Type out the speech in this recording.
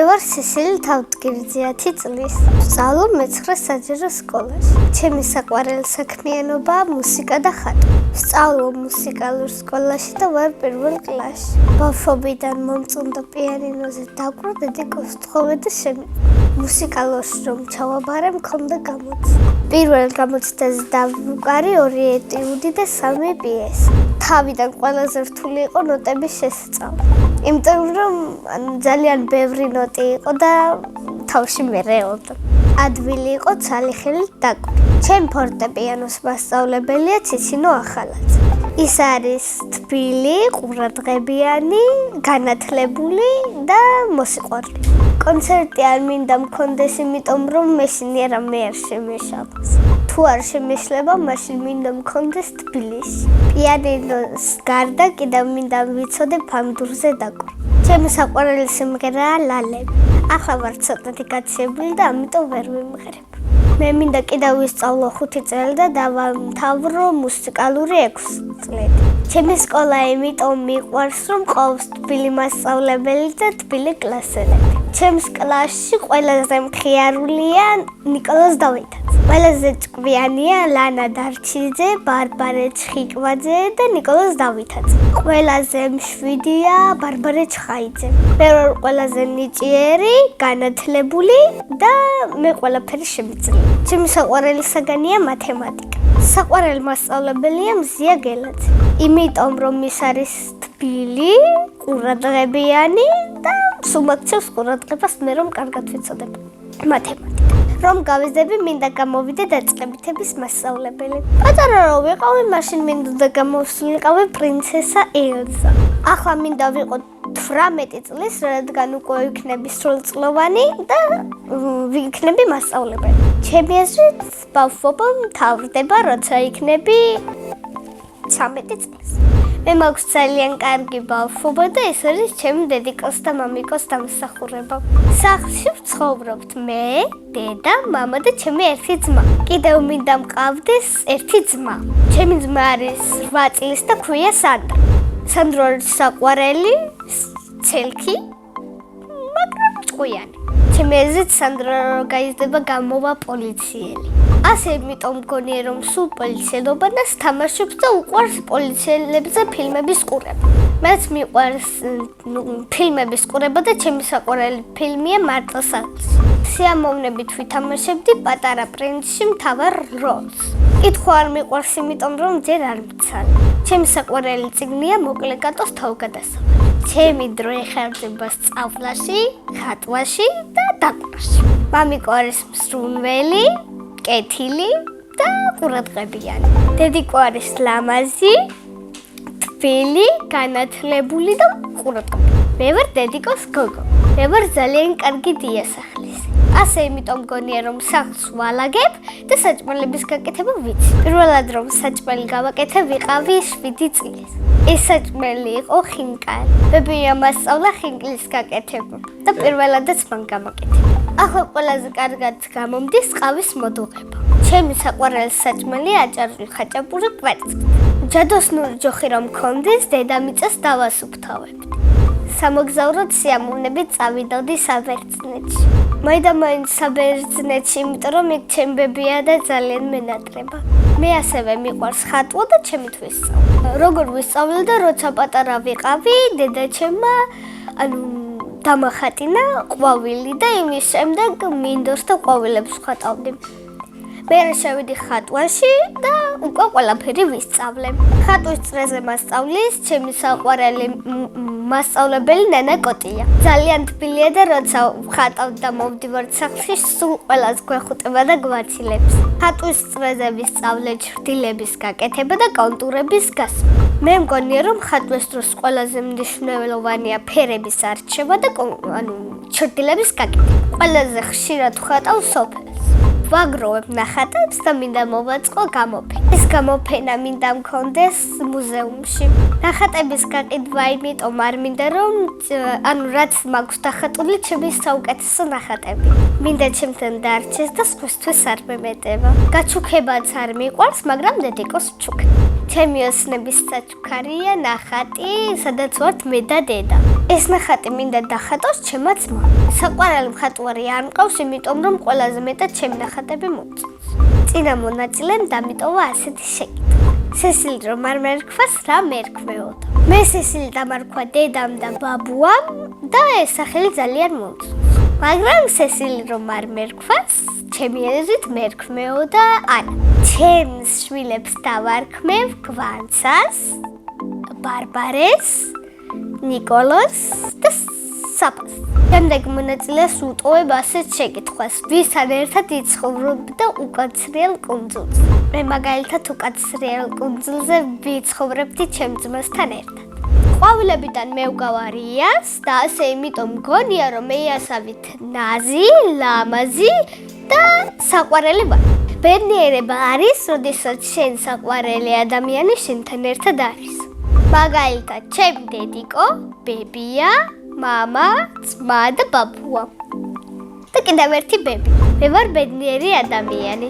მე ვარ სისილი თავდგირძე 10 წლის. ვსწავლობ მე-9 საჯარო სკოლაში. ჩემი საყვარელი საქმიანობაა მუსიკა და ხატვა. ვსწავლობ მუსიკალურ სკოლაში და ვარ პირველ კლასში. ბავშვობიდან მომწონდა პიანინოზე დაკვრა, დედიკოს თხოვე და მუსიკალურში რომ ჩავაბარე მქონდა გამოცდა. პირველ გამოცდაზე დავუკარი 2 ეტიუდი და 3 პიესი. თავიდან ყველაზე რთული იყო ნოტების შესწავლა. იმიტომ რომ ძალიან ბევრი ნოტი იყო და თავში მერეოდა. ადვილი იყო ცალიხილი დაკვრა. ჩემ ფორტეპიანოს მასწავლებელია ციცინო ახალაძე. ის არის თბილი, ყურადღებიანი, განათლებული და მოსიყვარული. კონცერტი არ მინდა მქონდეს, იმიტომ რომ მეშინიერა მე არ შემეშალოს. თუ არ შემეშლება, მაშინ მინდა მქონდეს თბილისში. პიანინოს გარდა კიდევ მინდა ვიცოდე ფამდურზე დაკვრა. ჩემი საყვარელი სიმღერაა ლალები. ახლა ვარ ცოტათი გაცილებული და ამიტომ ვერ ვიმღერებ. მე მინდა კიდევ ვისწავლო 5 წელი და დავამთავრო მუსიკალური 6 წლები. ჩემი სკოლა იმიტომ მიყვარს, რომ ყავს თბილი მასწავლებელი და თბილი კლასელები. ჩემს კლასში ყველაზე მხიარულია ნიკოლოზ დავითაძე. ყველაზე ჭკვიანია ლანა დარჩიძე, ბარბარე ჩხიკვაძე და ნიკოლოზ დავითაძე. ყველაზე მშვიდია ბარბარე ჩხაიძე. მე ვარ ყველაზე ნიჭიერი, განათლებული და მე ყველაფერი შემიძლია. ჩემი საყვარელი საგანია მათემატიკა. საყვარელი მასწავლებელია მზია გელაძე. იმიტომ რომ ის არის თბილი, ყურადღებიანი და სუმაქცევს ყურადღებას მე რომ კარგად ვიცოდებ მათემატიკა. რომ გავიზრდები, მინდა გამოვიდე დაწყებითების მასწავლებელი. პატარა რო ვიყავი, მაშინ მინდოდა გამოვსულიყავი პრინცესა ელზა. ახლა მინდა ვიყო 18 წლის, რადგან უკვე ვიქნები სრულწლოვანი და ვიქნები მასწავლებელი. ჩემი აზრით, ბავშვობა მთავრდება, როცა იქნები 13 წლის. მე მაქვს ძალიან კარგი ბავშვობა და ეს არის ჩემი დედიკოს და მამიკოს დამსახურება. სახლში ვცხოვრობთ მე, დედა, მამა და ჩემი ერთი ძმა. კიდევ მინდა მყავდეს ერთი ძმა. ჩემი ძმა არის 8 წლის და ქვია სანდრო. სანდრო არის საყვარელი, ცელქი, მაგრამ ჭკვიანი. ჩემი აზრით სანდრო რო გაიზრდება გამოვა პოლიციელი. ასე იმიტომ მგონია რომ სულ პოლიციელობანას თამაშობს და უყვარს პოლიციელებზე ფილმების ყურება. მეც მიყვარს ფილმების ყურება და ჩემი საყვარელი ფილმია მარტო სახლში. სიამოვნებით ვითამაშებდი პატარა პრინცში მთავარ როლს. კითხვა არ მიყვარს, იმიტომ რომ ჯერ არ მცალე. ჩემი საყვარელი წიგნია მოკლე კატოს თავგადასავალი. ჩემი დრო ეხარჯება სწავლაში, ხატვაში და დაკვრაში. მამიკო არის მსრუნველი, კეთილი და ყურადღებიანი. დედიკო არის ლამაზი, თბილი, განათლებული და ყურადღებიანი. მე ვარ დედიკოს გოგო. მე ვარ ძალიან კარგი დიასახლისი. ასე იმიტომ მგონია რომ სახლს ვალაგებ და საჭმელების გაკეთება ვიცი. პირველად რომ საჭმელი გავაკეთე ვიყავი 7 წლის. ეს საჭმელი იყო ხინკალი. ბებია მასწავლა ხინკლის გაკეთება და პირველადაც მან გამაკეთე. ახლა ყველაზე კარგად გამომდის ყავის მოდუღება. ჩემი საყვარელი საჭმელია აჭარული ხაჭაპური კვერცხი. ჯადოსნური ჯოხი რომ მქონდეს, დედამიწას დავასუფთავებდი. სამოგზაუროდ სიამოვნებით წავიდოდი საბერძნეთში. მაინც საბერძნეთში, იმიტომ რომ იქ ჩემი ბებია და ძალიან მენატრება. მე ასევე მიყვარს ხატვა და ჩემით ვისწავლე. როგორ ვისწავლე და როცა პატარა ვიყავი, დედაჩემმა დამახატინა ყვავილი და იმის შემდეგ მინდორს და ყვავილებს ვხატავდი. მე შევიდი ხატვაში და უკვე ყველაფერი ვისწავლე. ხატვის წრეზე მასწავლის ჩემი საყვარელი მასწავლებელი ნანა კოტია. ძალიან თბილია და როცა ვხატავ და მოვდივარ სახლში, სულ ყველას გვეხუტება და გვაცილებს. ხატვის წრეზე ვისწავლე ჩრდილების გაკეთება და კონტურების გასმა. მე მგონია რომ ხატვის დროს ყველაზე მნიშვნელოვანია ფერების არჩევა და ჩრდილების გაკეთება. ყველაზე ხშირად ვხატავ სოფელს. ვაგროვებ ნახატებს და მინდა მოვაწყო გამოფენა. ეს გამოფენა მინდა მქონდეს მუზეუმში. ნახატების გაყიდვა იმიტომ არ მინდა რომ რაც მაქვს დახატული ჩემი საუკეთესო ნახატები. მინდა ჩემთან დარჩეს და სხვისთვის არ მემეტება. გაჩუქებაც არ მიყვარს, მაგრამ დედიკოს ვჩუქნ. ჩემი ოცნების საჩუქარია ნახატი, სადაც ვართ მე და დედა. ეს ნახატი მინდა დახატოს ჩემმა ძმამ. საყვარელი მხატვარი არ მყავს, იმიტომ რომ ყველაზე მეტად ჩემი ნახატები მომწონს. წინა მონაწილემ დამიტოვა ასეთი შეკითხვა. სესილი რომ არ მერქვას, რა მერქმეოდა? მე სესილი დამარქვა დედამ და ბაბუამ და ეს სახელი ძალიან მომწონს. მაგრამ სესილი რომ არ მერქვას, ჩემი აზრით მერქმეოდა ანა. ჩემს შვილებს დავარქმევ გვანცას, ბარბარეს, ნიკოლოს და საფას. შემდეგ მონაწილეს უტყუებ ასეთ შეკითხვას, ვისთან ერთად იცხოვრობდა უკაცრიელ კუნძულზე. მე მაგალითად უკაცრიელ კუნძულზე ვიცხოვრებდი ჩემ ძმასთან ერთად. ყვავილებიდან მე ვგავარი იას და ასე იმიტომ მგონია რომ მე იასავით ნაზი, ლამაზი და საყვარელი ვარ. ბედნიერება არის, როდესაც შენ საყვარელი ადამიანი შენთან ერთად არის. მაგალითად, ჩემი დედიკო, ბებია, მამა, ძმა და ბაბუა. და კიდევ ერთი ბები. მე ვარ ბედნიერი ადამიანი.